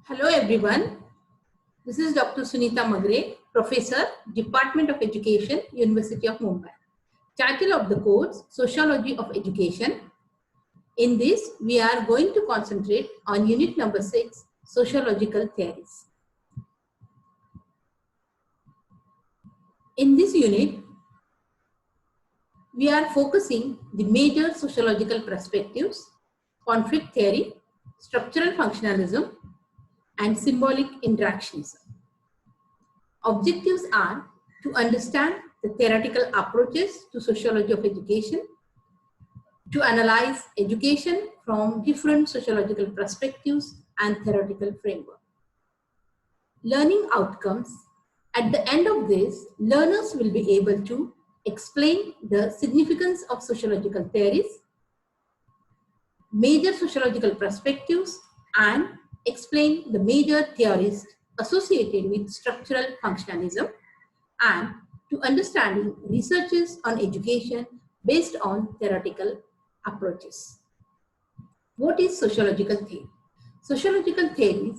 Hello everyone, this is Dr. Sunita Magre, Professor, Department of Education, University of Mumbai. Title of the course, Sociology of Education. In this, we are going to concentrate on unit number 6, Sociological Theories. In this unit, we are focusing the major sociological perspectives, conflict theory, structural functionalism, and symbolic interactionism. Objectives are to understand the theoretical approaches to sociology of education, to analyze education from different sociological perspectives and theoretical framework. Learning outcomes. At the end of this, learners will be able to explain the significance of sociological theories, major sociological perspectives, and explain the major theories associated with structural functionalism, and to understanding researches on education based on theoretical approaches. What is sociological theory? Sociological theories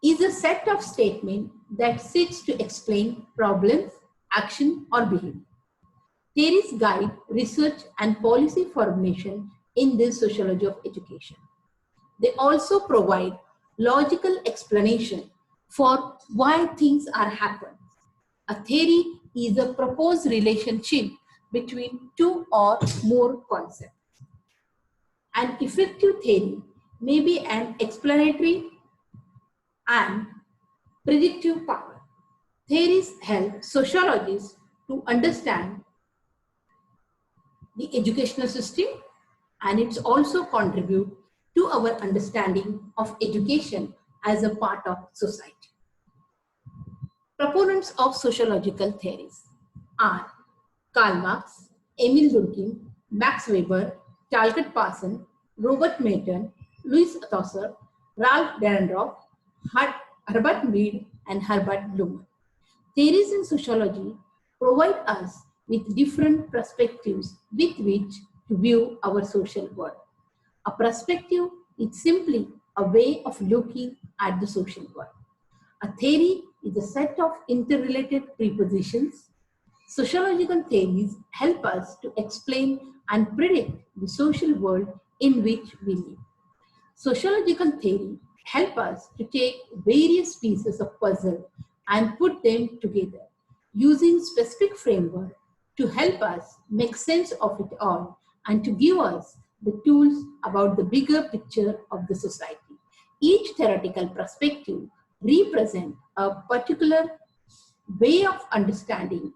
is a set of statements that seeks to explain problems, action, or behavior. Theories guide research and policy formulation in this sociology of education. They also provide logical explanation for why things are happening. A theory is a proposed relationship between two or more concepts. An effective theory may be an explanatory and predictive power. Theories help sociologists to understand the educational system, and it's also contribute to our understanding of education as a part of society. Proponents of sociological theories are Karl Marx, Emil Durkheim, Max Weber, Talcott Parsons, Robert Merton, Louis Althusser, Ralph Dahrendorf, Herbert Mead, and Herbert Blumer. Theories in sociology provide us with different perspectives with which to view our social world. A perspective is simply a way of looking at the social world. A theory is a set of interrelated prepositions. Sociological theories help us to explain and predict the social world in which we live. Sociological theory help us to take various pieces of puzzle and put them together using specific framework to help us make sense of it all and to give us the tools about the bigger picture of the society. Each theoretical perspective represents a particular way of understanding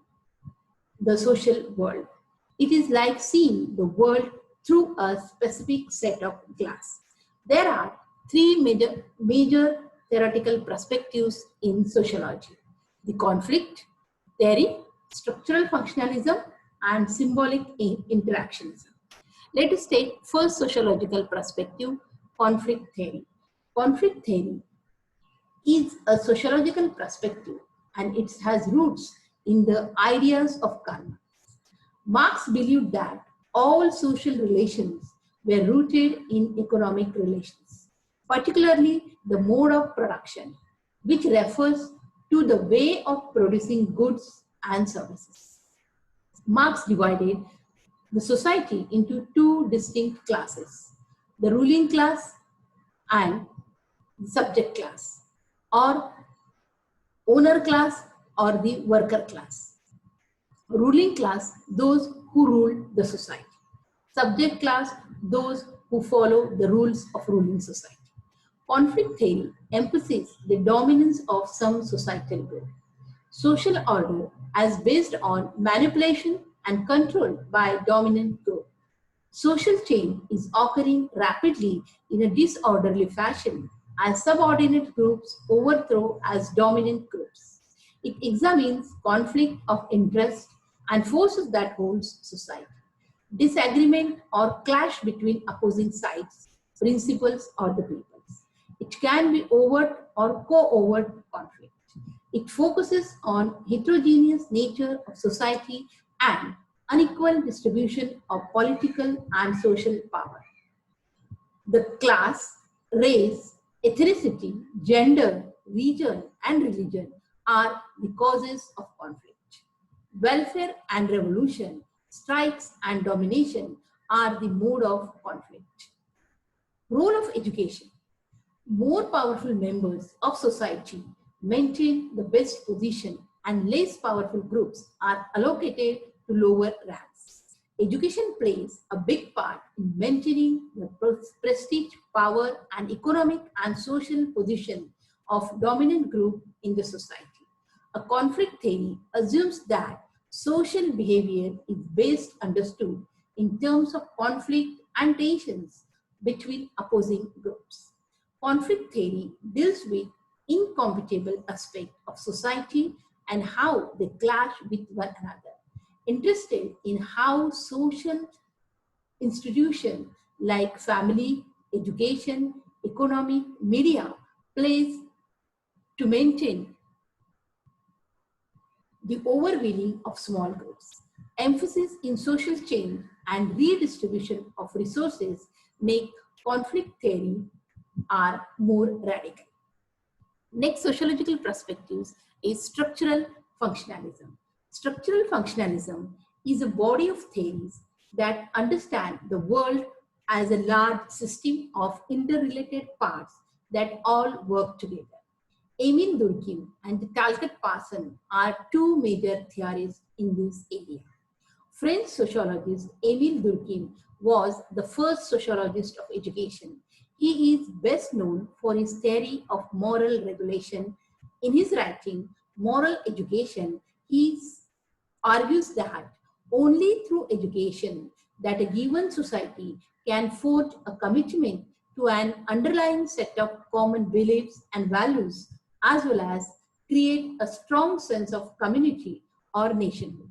the social world. It is like seeing the world through a specific set of glass. There are three major theoretical perspectives in sociology: the conflict theory, structural functionalism, and symbolic interactionism. Let us take first sociological perspective, conflict theory. Conflict theory is a sociological perspective and it has roots in the ideas of Karl Marx. Marx believed that all social relations were rooted in economic relations, particularly the mode of production, which refers to the way of producing goods and services. Marx divided the society into two distinct classes: the ruling class and the subject class, or owner class or the worker class. Ruling class, those who rule the society. Subject class, those who follow the rules of ruling society. Conflict theory emphasizes the dominance of some societal group. Social order as based on manipulation and control by a dominant group. Social change is occurring rapidly in a disorderly fashion as subordinate groups overthrow as dominant groups. It examines conflict of interest and forces that holds society. Disagreement or clash between opposing sides, principles, or the peoples. It can be overt or co-overt conflict. It focuses on heterogeneous nature of society and unequal distribution of political and social power. The class Race, ethnicity, gender, region, and religion are the causes of conflict. Welfare and revolution, strikes and domination are the mode of conflict. Role of education. More powerful members of society maintain the best position and less powerful groups are allocated to lower ranks. Education plays a big part in maintaining the prestige, power, and economic and social position of dominant group in the society. A conflict theory assumes that social behavior is best understood in terms of conflict and tensions between opposing groups. Conflict theory deals with incompatible aspects of society and how they clash with one another. Interested in how social institutions like family, education, economy, media plays to maintain the overwhelming of small groups. Emphasis in social change and redistribution of resources make conflict theory are more radical. Next sociological perspectives is structural functionalism. Structural functionalism is a body of theories that understand the world as a large system of interrelated parts that all work together. Emil Durkheim and Talcott Parsons are two major theorists in this area. French sociologist Emile Durkheim was the first sociologist of education. He is best known for his theory of moral regulation. In his writing, Moral Education, he argues that only through education that a given society can forge a commitment to an underlying set of common beliefs and values, as well as create a strong sense of community or nationhood.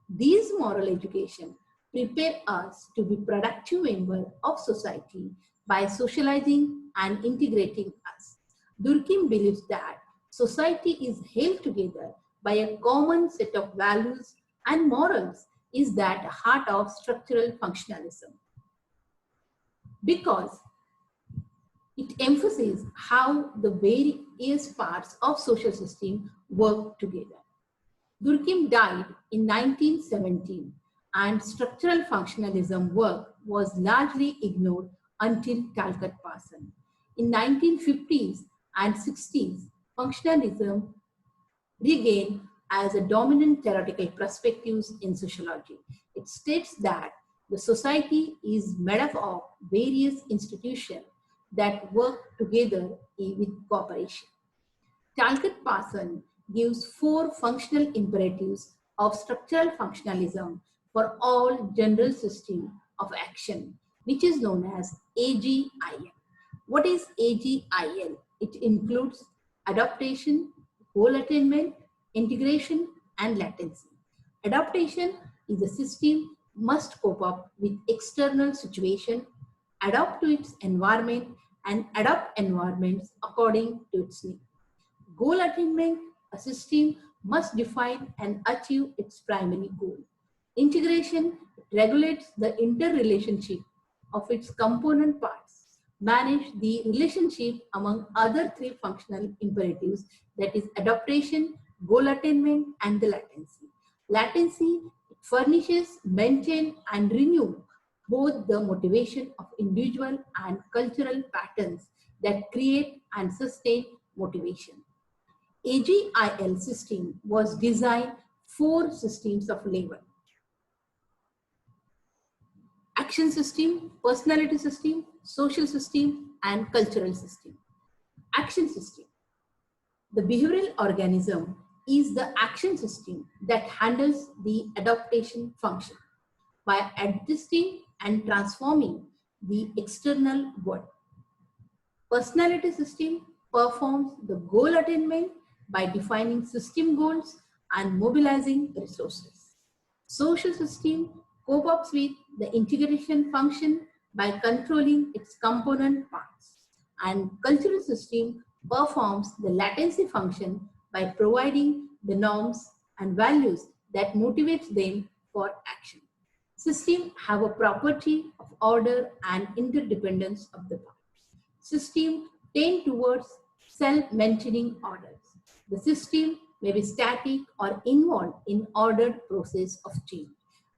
These moral education prepare us to be productive members of society by socializing and integrating us. Durkheim believes that society is held together by a common set of values and morals is that heart of structural functionalism. Because it emphasizes how the various parts of social system work together. Durkheim died in 1917 and structural functionalism work was largely ignored until Talcott Parsons. In 1950s and 60s, functionalism regained as a dominant theoretical perspective in sociology. It states that the society is made up of various institutions that work together with cooperation. Talcott Parsons gives four functional imperatives of structural functionalism for all general system of action, which is known as AGIL. What is AGIL? It includes adaptation, goal attainment, integration, and latency. Adaptation is a system must cope up with external situation, adapt to its environment, and adapt environments according to its needs. Goal attainment, a system must define and achieve its primary goal. Integration regulates the interrelationship of its component parts, manage the relationship among other three functional imperatives, that is adaptation, goal attainment, and the latency. Latency furnishes, maintain, and renew both the motivation of individual and cultural patterns that create and sustain motivation. AGIL system was designed for systems of labor: action system, personality system, social system, and cultural system. Action system. The behavioral organism is the action system that handles the adaptation function by adjusting and transforming the external world. Personality system performs the goal attainment by defining system goals and mobilizing resources. Social system copes with the integration function by controlling its component parts. And cultural system performs the latency function by providing the norms and values that motivates them for action. Systems have a property of order and interdependence of the parts. Systems tend towards self-maintaining orders. The system may be static or involved in ordered process of change.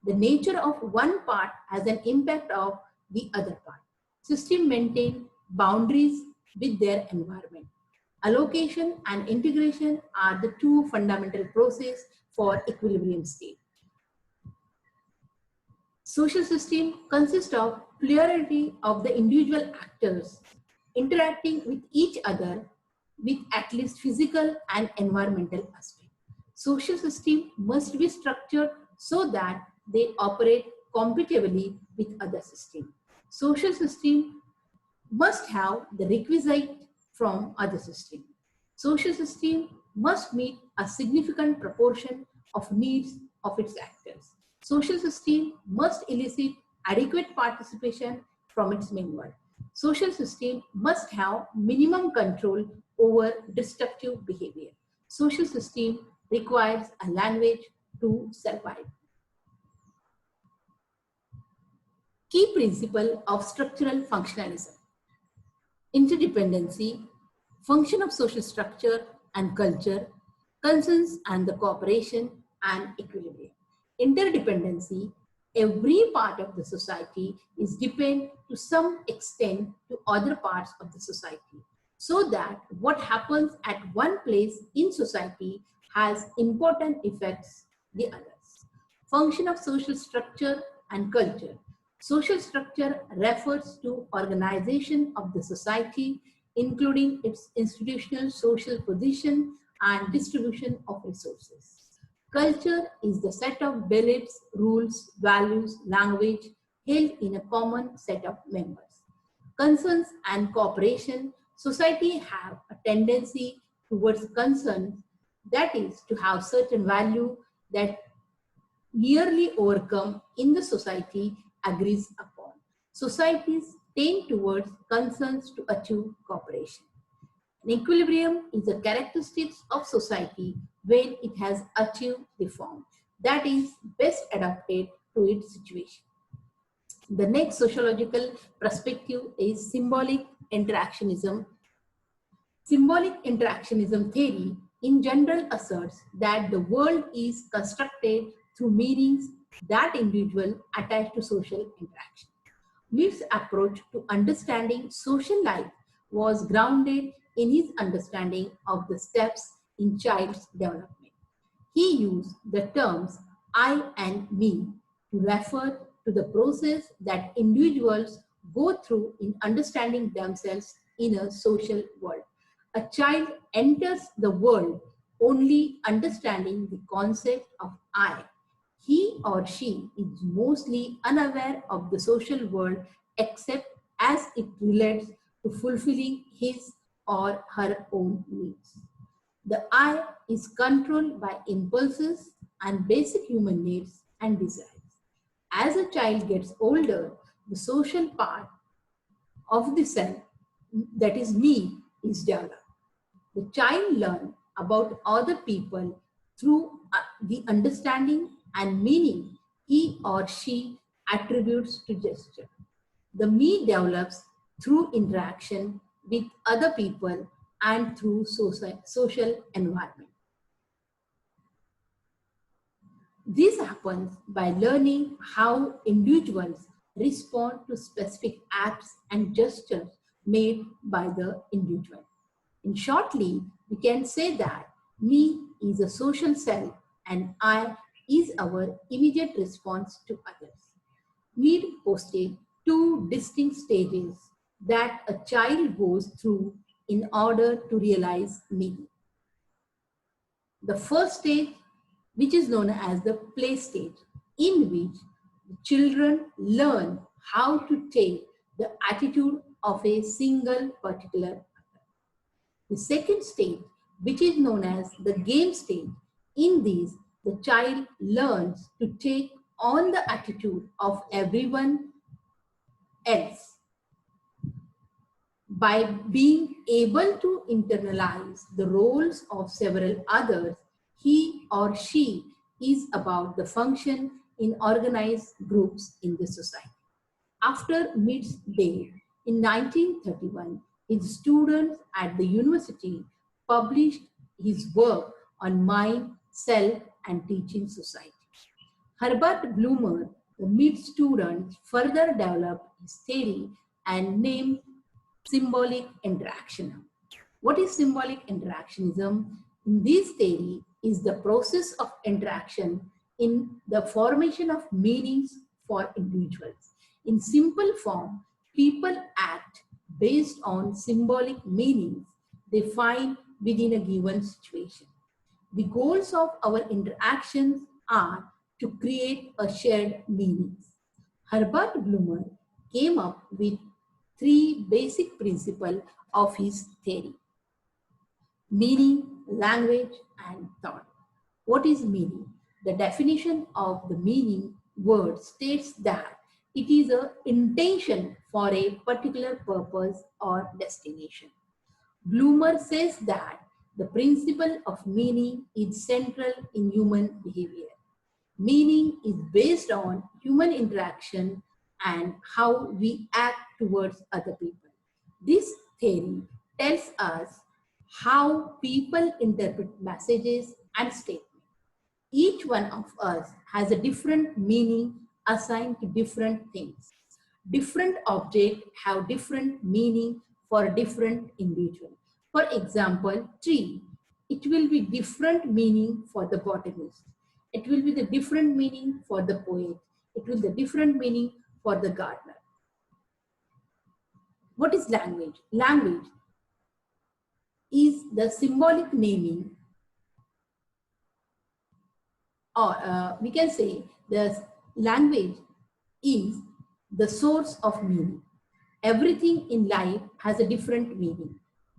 The nature of one part has an impact of the other part. Systems maintain boundaries with their environment. Allocation and integration are the two fundamental processes for equilibrium state. Social system consists of plurality of the individual actors interacting with each other with at least physical and environmental aspect. Social system must be structured so that they operate compatibly with other systems. Social system must have the requisite from other systems. Social system must meet a significant proportion of needs of its actors. Social system must elicit adequate participation from its members. Social system must have minimum control over destructive behavior. Social system requires a language to survive. Key principle of structural functionalism. Interdependency, function of social structure and culture, concerns and the cooperation and equilibrium. Interdependency, every part of the society is dependent to some extent to other parts of the society, so that what happens at one place in society has important effects the others. Function of social structure and culture. Social structure refers to organization of the society, including its institutional social position and distribution of resources. Culture is the set of beliefs, rules, values, language held in a common set of members. Concerns and cooperation. Society have a tendency towards concerns, that is, to have certain value that nearly overcome in the society agrees upon. Societies tend towards concerns to achieve cooperation. An equilibrium is a characteristic of society when it has achieved the form that is best adapted to its situation. The next sociological perspective is symbolic interactionism. Symbolic interactionism theory in general asserts that the world is constructed through meanings that individuals attach to social interaction. Mead's approach to understanding social life was grounded in his understanding of the steps in child's development. He used the terms I and me to refer to the process that individuals go through in understanding themselves in a social world. A child enters the world only understanding the concept of I. He or she is mostly unaware of the social world except as it relates to fulfilling his or her own needs. The I is controlled by impulses and basic human needs and desires. As a child gets older, the social part of the self, that is me, is developed. The child learns about other people through the understanding and meaning he or she attributes to gesture. The me develops through interaction with other people and through social environment. This happens by learning how individuals respond to specific acts and gestures made by the individual. In shortly, we can say that me is a social self and I is our immediate response to others. Mead posted two distinct stages that a child goes through in order to realize me. The first stage, which is known as the play stage, in which children learn how to take the attitude of a single particular other. The second stage, which is known as the game stage, in this the child learns to take on the attitude of everyone else. By being able to internalize the roles of several others, he or she is about the function in organized groups in the society. After Mead's day in 1931, His students at the university published his work on mind, self, and teaching society. Herbert Blumer, the mid student, further developed his theory and named symbolic interactionism. What is symbolic interactionism? In this theory is the process of interaction in the formation of meanings for individuals. In simple form, people act based on symbolic meanings they find within a given situation. The goals of our interactions are to create a shared meanings. Herbert Blumer came up with three basic principles of his theory: meaning, language, and thought. What is meaning? The definition of the meaning word states that it is an intention for a particular purpose or destination. Blumer says that the principle of meaning is central in human behavior. Meaning is based on human interaction and how we act towards other people. This theory tells us how people interpret messages and statements. Each one of us has a different meaning assigned to different things. Different objects have different meaning for different individuals. For example, tree, it will be different meaning for the botanist. It will be the different meaning for the poet. It will be the different meaning for the gardener. What is language? Language is the symbolic naming, or we can say the language is the source of meaning. Everything in life has a different meaning.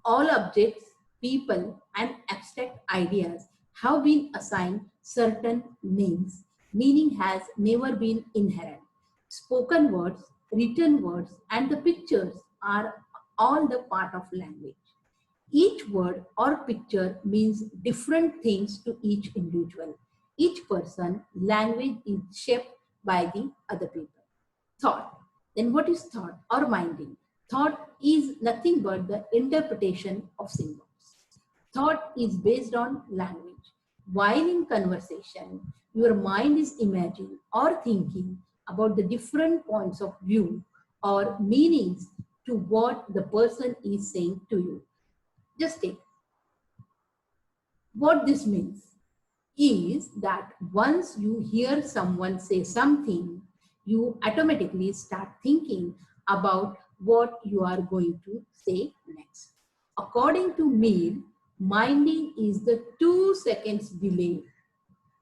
All objects, people, and abstract ideas have been assigned certain names. Meaning has never been inherent. Spoken words, written words, and the pictures are all the part of language. Each word or picture means different things to each individual. Each person, language is shaped by the other people. Thought. Then what is thought or minding? Thought is nothing but the interpretation of symbols. Thought is based on language. While in conversation, your mind is imagining or thinking about the different points of view or meanings to what the person is saying to you. Just take. What this means is that once you hear someone say something, you automatically start thinking about what you are going to say next. According to Mead, minding is the 2 seconds delay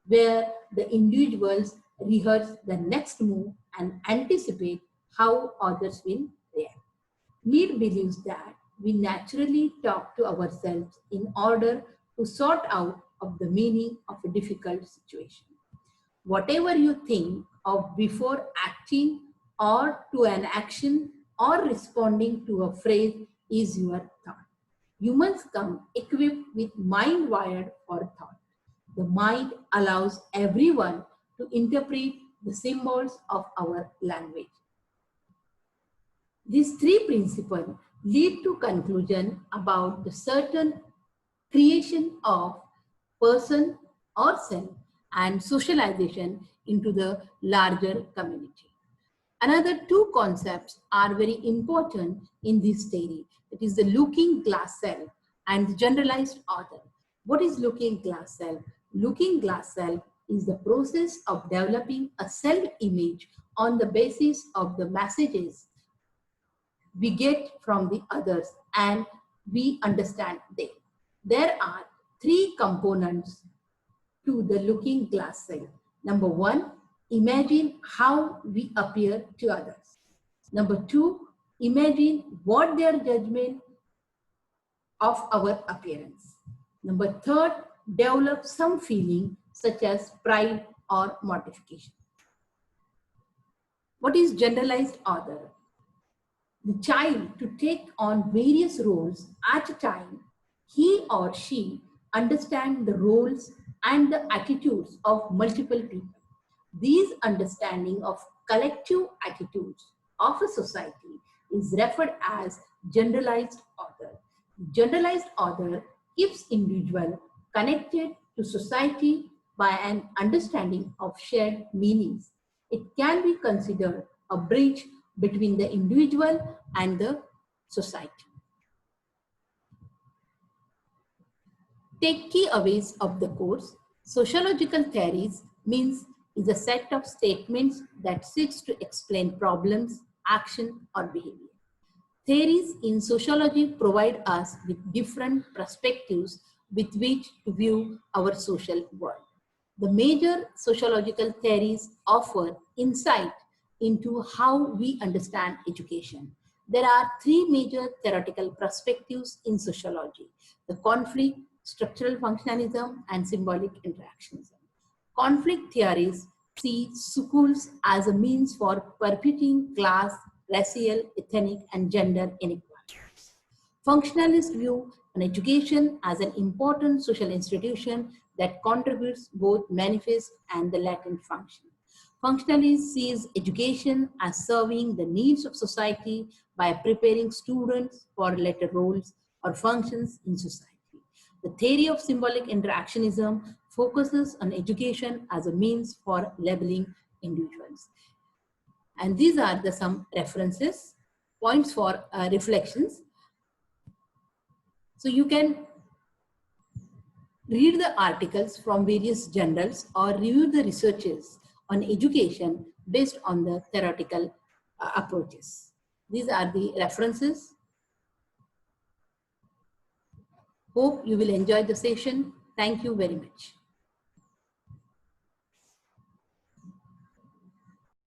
where the individuals rehearse the next move and anticipate how others will react. Mead believes that we naturally talk to ourselves in order to sort out of the meaning of a difficult situation. Whatever you think of before acting or to an action or responding to a phrase is your thought. Humans come equipped with mind wired for thought. The mind allows everyone to interpret the symbols of our language. These three principles lead to conclusion about the certain creation of person or self and socialization into the larger community. Another two concepts are very important in this theory. It is the looking glass self and the generalized author. What is looking glass self? Looking glass self is the process of developing a self-image on the basis of the messages we get from the others and we understand them. There are three components to the looking glass self. Number one, imagine how we appear to others. Number two, imagine what their judgment of our appearance. Number third, develop some feeling such as pride or mortification. What is generalized order? The child to take on various roles at a time, he or she understands the roles and the attitudes of multiple people. These understanding of collective attitudes of a society is referred as generalized order. Generalized order keeps individual connected to society by an understanding of shared meanings. It can be considered a bridge between the individual and the society. Take key aways of the course. Sociological theories means is a set of statements that seeks to explain problems, action, or behavior. Theories in sociology provide us with different perspectives with which to view our social world. The major sociological theories offer insight into how we understand education. There are three major theoretical perspectives in sociology: the conflict, structural functionalism, and symbolic interactionism. Conflict theories see schools as a means for perpetuating class, racial, ethnic, and gender inequalities. Functionalists view an education as an important social institution that contributes both manifest and the latent function. Functionalist sees education as serving the needs of society by preparing students for later roles or functions in society. The theory of symbolic interactionism focuses on education as a means for labeling individuals. And these are some references, points for reflections. So you can read the articles from various journals or review the researches on education based on the theoretical approaches. These are the references. Hope you will enjoy the session. Thank you very much.